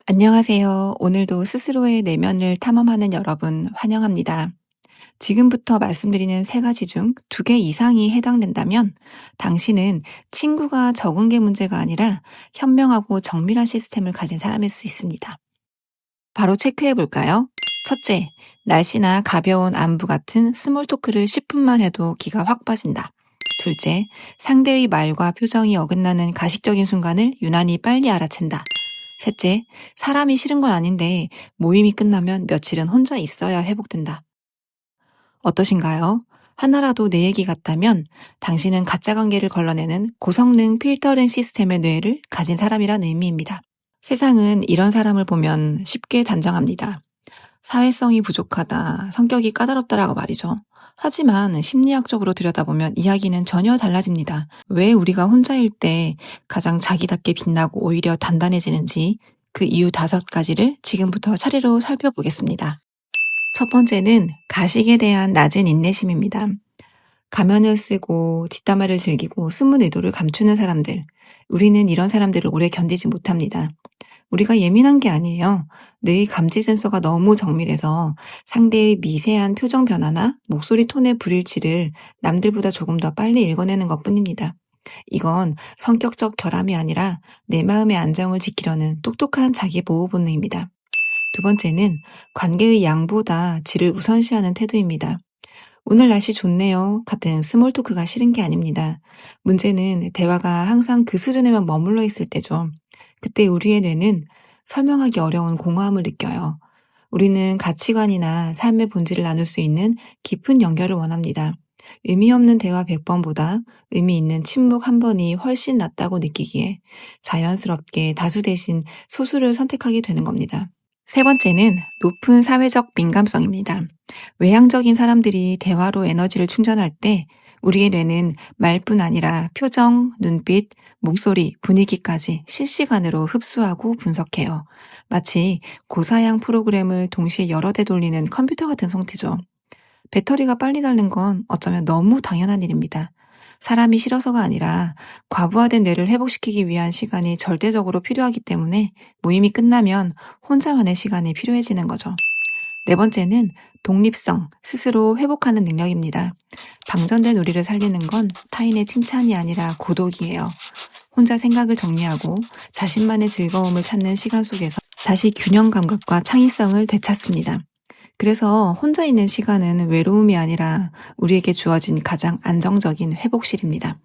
안녕하세요. 오늘도 스스로의 내면을 탐험하는 여러분 환영합니다. 지금부터 말씀드리는 세 가지 중 두 개 이상이 해당된다면 당신은 친구가 적은 게 문제가 아니라 현명하고 정밀한 시스템을 가진 사람일 수 있습니다. 바로 체크해 볼까요? 첫째, 날씨나 가벼운 안부 같은 스몰 토크를 10분만 해도 기가 확 빠진다. 둘째, 상대의 말과 표정이 어긋나는 가식적인 순간을 유난히 빨리 알아챈다. 셋째, 사람이 싫은 건 아닌데 모임이 끝나면 며칠은 혼자 있어야 회복된다. 어떠신가요? 하나라도 내 얘기 같다면 당신은 가짜 관계를 걸러내는 고성능 필터링 시스템의 뇌를 가진 사람이란 의미입니다. 세상은 이런 사람을 보면 쉽게 단정합니다. 사회성이 부족하다, 성격이 까다롭다라고 말이죠. 하지만 심리학적으로 들여다보면 이야기는 전혀 달라집니다. 왜 우리가 혼자일 때 가장 자기답게 빛나고 오히려 단단해지는지 그 이유 5가지를 지금부터 차례로 살펴보겠습니다. 첫 번째는 가식에 대한 낮은 인내심입니다. 가면을 쓰고 뒷담화를 즐기고 숨은 의도를 감추는 사람들. 우리는 이런 사람들을 오래 견디지 못합니다. 우리가 예민한 게 아니에요. 뇌의 감지 센서가 너무 정밀해서 상대의 미세한 표정 변화나 목소리 톤의 불일치를 남들보다 조금 더 빨리 읽어내는 것 뿐입니다. 이건 성격적 결함이 아니라 내 마음의 안정을 지키려는 똑똑한 자기 보호 본능입니다. 두 번째는 관계의 양보다 질을 우선시하는 태도입니다. 오늘 날씨 좋네요. 같은 스몰 토크가 싫은 게 아닙니다. 문제는 대화가 항상 그 수준에만 머물러 있을 때죠. 그때 우리의 뇌는 설명하기 어려운 공허함을 느껴요. 우리는 가치관이나 삶의 본질을 나눌 수 있는 깊은 연결을 원합니다. 의미 없는 대화 100번보다 의미 있는 침묵 1번이 훨씬 낫다고 느끼기에 자연스럽게 다수 대신 소수를 선택하게 되는 겁니다. 세 번째는 높은 사회적 민감성입니다. 외향적인 사람들이 대화로 에너지를 충전할 때 우리의 뇌는 말뿐 아니라 표정, 눈빛, 목소리, 분위기까지 실시간으로 흡수하고 분석해요. 마치 고사양 프로그램을 동시에 여러 대 돌리는 컴퓨터 같은 상태죠. 배터리가 빨리 닳는 건 어쩌면 너무 당연한 일입니다. 사람이 싫어서가 아니라 과부하된 뇌를 회복시키기 위한 시간이 절대적으로 필요하기 때문에 모임이 끝나면 혼자만의 시간이 필요해지는 거죠. 네 번째는 독립성, 스스로 회복하는 능력입니다. 방전된 우리를 살리는 건 타인의 칭찬이 아니라 고독이에요. 혼자 생각을 정리하고 자신만의 즐거움을 찾는 시간 속에서 다시 균형 감각과 창의성을 되찾습니다. 그래서 혼자 있는 시간은 외로움이 아니라 우리에게 주어진 가장 안정적인 회복실입니다.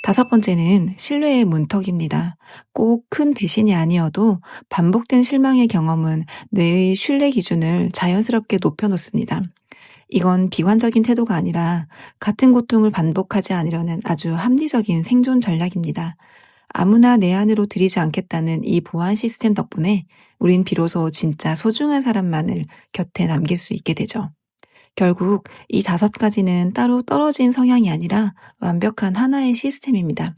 5번째는 신뢰의 문턱입니다. 꼭 큰 배신이 아니어도 반복된 실망의 경험은 뇌의 신뢰 기준을 자연스럽게 높여놓습니다. 이건 비관적인 태도가 아니라 같은 고통을 반복하지 않으려는 아주 합리적인 생존 전략입니다. 아무나 내 안으로 들이지 않겠다는 이 보안 시스템 덕분에 우린 비로소 진짜 소중한 사람만을 곁에 남길 수 있게 되죠. 결국 이 5가지는 따로 떨어진 성향이 아니라 완벽한 하나의 시스템입니다.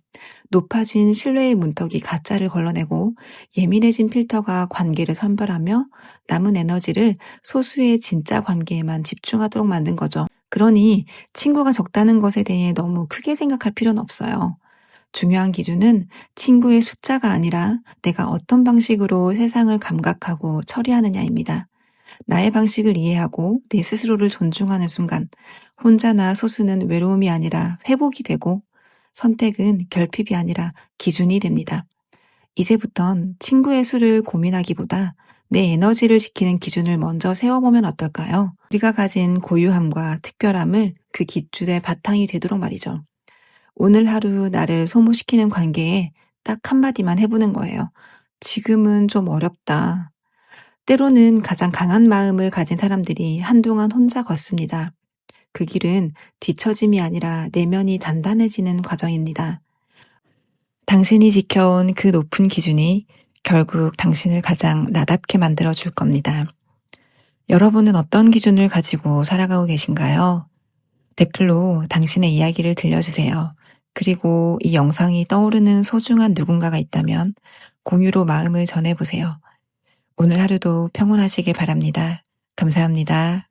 높아진 신뢰의 문턱이 가짜를 걸러내고 예민해진 필터가 관계를 선별하며 남은 에너지를 소수의 진짜 관계에만 집중하도록 만든 거죠. 그러니 친구가 적다는 것에 대해 너무 크게 생각할 필요는 없어요. 중요한 기준은 친구의 숫자가 아니라 내가 어떤 방식으로 세상을 감각하고 처리하느냐입니다. 나의 방식을 이해하고 내 스스로를 존중하는 순간 혼자나 소수는 외로움이 아니라 회복이 되고 선택은 결핍이 아니라 기준이 됩니다. 이제부턴 친구의 수를 고민하기보다 내 에너지를 지키는 기준을 먼저 세워보면 어떨까요? 우리가 가진 고유함과 특별함을 그 기준의 바탕이 되도록 말이죠. 오늘 하루 나를 소모시키는 관계에 딱 한마디만 해보는 거예요. 지금은 좀 어렵다. 때로는 가장 강한 마음을 가진 사람들이 한동안 혼자 걷습니다. 그 길은 뒤처짐이 아니라 내면이 단단해지는 과정입니다. 당신이 지켜온 그 높은 기준이 결국 당신을 가장 나답게 만들어줄 겁니다. 여러분은 어떤 기준을 가지고 살아가고 계신가요? 댓글로 당신의 이야기를 들려주세요. 그리고 이 영상이 떠오르는 소중한 누군가가 있다면 공유로 마음을 전해보세요. 오늘 하루도 평온하시길 바랍니다. 감사합니다.